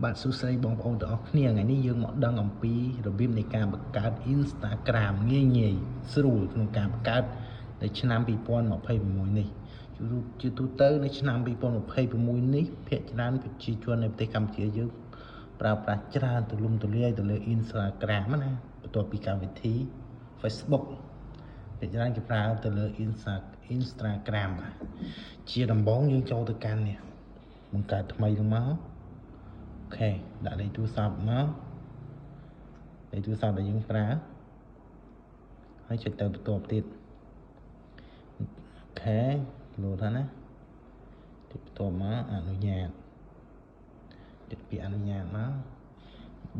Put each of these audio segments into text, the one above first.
បាទសួស្តីបងប្អូនទាំងអស់គ្នាថ្ងៃនេះយើងមកដឹងអំពីរបៀបនៃការបង្កើត Instagram ងាយស្រួលក្នុងការបង្កើតនៅឆ្នាំ2026នេះជាទូទៅនៅឆ្នាំ2026នេះភាគច្រើនប្រជាជននៅប្រទេសកម្ពុជាយើងប្រើប្រាស់ច្រើនទូលំទូលាយទៅលើ Instagram ណាបន្ទាប់ពីកម្មវិធី Facebook ភាគច្រើនគេប្រើទៅលើ Instagram បាទជាដំបូងយើងចូលទៅកាន់នេះបង្កើតថ្មីនឹងមកអូខេដាក់លេខទូរស័ព្ទមកលេខទូរស័ព្ទដែលយើងប្រើហើយចុចទៅបន្ទាប់ទៀតអូខេលោតហើយណាចុចបន្ទាប់មកអនុញ្ញាតចុចពាក្យអនុញ្ញាតមក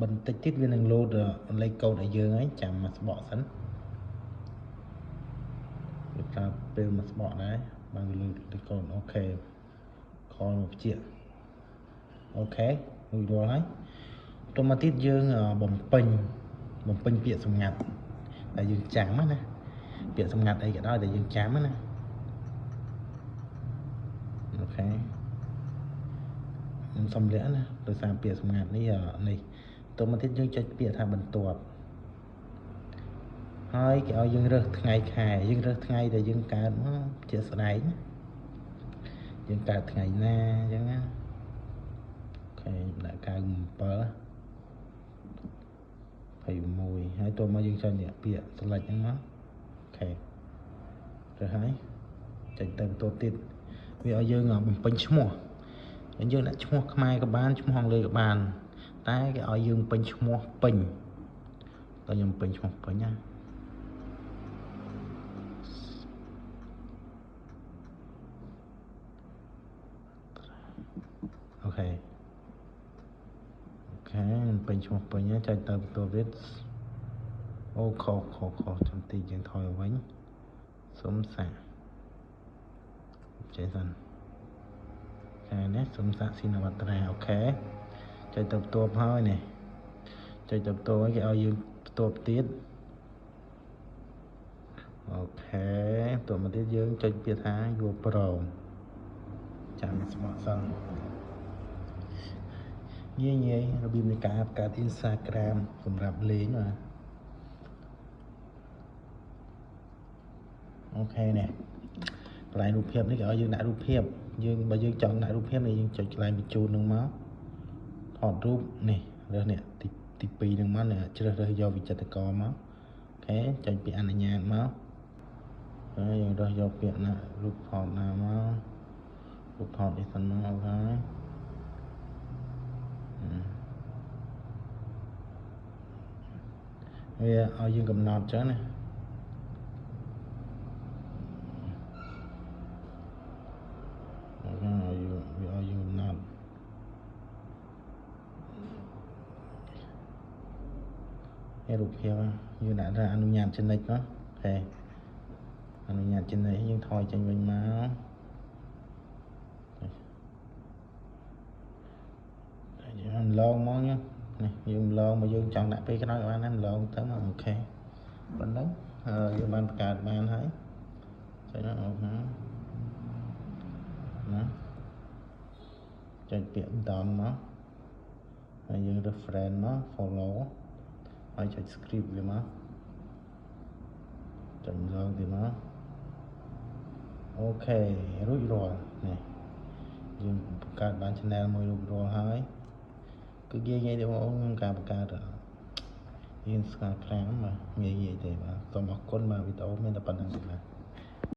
បន្តិចទៀតវានឹងលោតលេខកូដឲ្យយើងហើយចាំមកស្បកសិនវាប្រើពេលមកស្បកដែរបានវាលើកលេខកូដអូខេខលមកជាអូខេរួចរាល់ហើយបន្ទាប់មកទៀតយើងបំពេញពាក្យសម្ងាត់ដែលយើងចាំណាពាក្យសម្ងាត់អីក៏ដោយដែលយើងចាំណាអូខេខ្ញុំសុំលាក់ណាដោយសារពាក្យសម្ងាត់នេះបន្ទាប់មកទៀតយើងចុចពាក្យថាបន្ទាប់ហើយគេឲ្យយើងរើសថ្ងៃខែយើងរើសថ្ងៃដែលយើងកើតមកជាស្ដែងយើងកើតថ្ងៃណាអញ្ចឹងណាអូខេដាក់97 21ហើយតោះមកយើងចុចនេះពាក្យ select ហ្នឹងមកអូខេទៅហើយចុចទៅបន្ទាប់ទៀតវាឲ្យយើងបំពេញឈ្មោះយើងដាក់ឈ្មោះខ្មែរក៏បានឈ្មោះអង់គ្លេសក៏បានតែគេឲ្យយើងពេញឈ្មោះពេញតើខ្ញុំពេញឈ្មោះពេញណាអូខេពេញឈ្មោះពេញចុចទៅបន្ទាប់ទៀតអូខចាំតិចយើងថយវិញសុំសាកចេះសិននេះសុំសាកស៊ីនវត្រាអូខេចុចទៅបន្ទាប់ហើយនេះចុចទៅបន្ទាប់ហើយគេឲ្យយើងបន្ទាប់ទៀតអូខេបន្ទាប់មកទៀតយើងចុចពាក្យថាយួរប្រមចាំស្មោះសិនងាយរបៀបនៃការបង្កើត Instagram សម្រាប់លេងបាទអូខេនេះកន្លែងរូបភាពនេះគេឲ្យយើងដាក់រូបភាពបើយើងចង់ដាក់រូបភាពនេះយើងចុចកន្លែងបញ្ចូលនឹងមកថតរូបនេះរើសនេះទី2នឹងមកជ្រើសរើសយកវិចិត្រករមកអូខេចុចពាក្យអនុញ្ញាតមកហើយយើងរើសយកពាក្យណារូបថតណាមករូបថតនេះសិនមកអូខេវាឲ្យយើងកំណត់ចឹងណាវាឲ្យយើងកំណត់រូបភាពយើងដាក់ថាអនុញ្ញាតចំណិចមកអូខេអនុញ្ញាតចំណិចយើងថយចេញវិញមកយើងឡងមកនេះយើងឡងមកយើងចង់ដាក់ពេលក្រោយក៏បានដែរឡងទៅមកអូខេប៉ុណ្ណឹងយើងបានបង្កើតបានហើយចុចអូខេណាចុចពាក្យ down មកហើយយើង reference មក follow ហើយចុច script វាមកចំឡងទៀតមកអូខេរួចរាល់នេះយើងបង្កើតបាន channel មួយរួចរាល់ហើយគឺងាយទេបងប្អូនក្នុងការបង្កើតInstagram បាទងាយទេបាទសូមអរគុណបាទវីដេអូមានតែប៉ុណ្្នឹង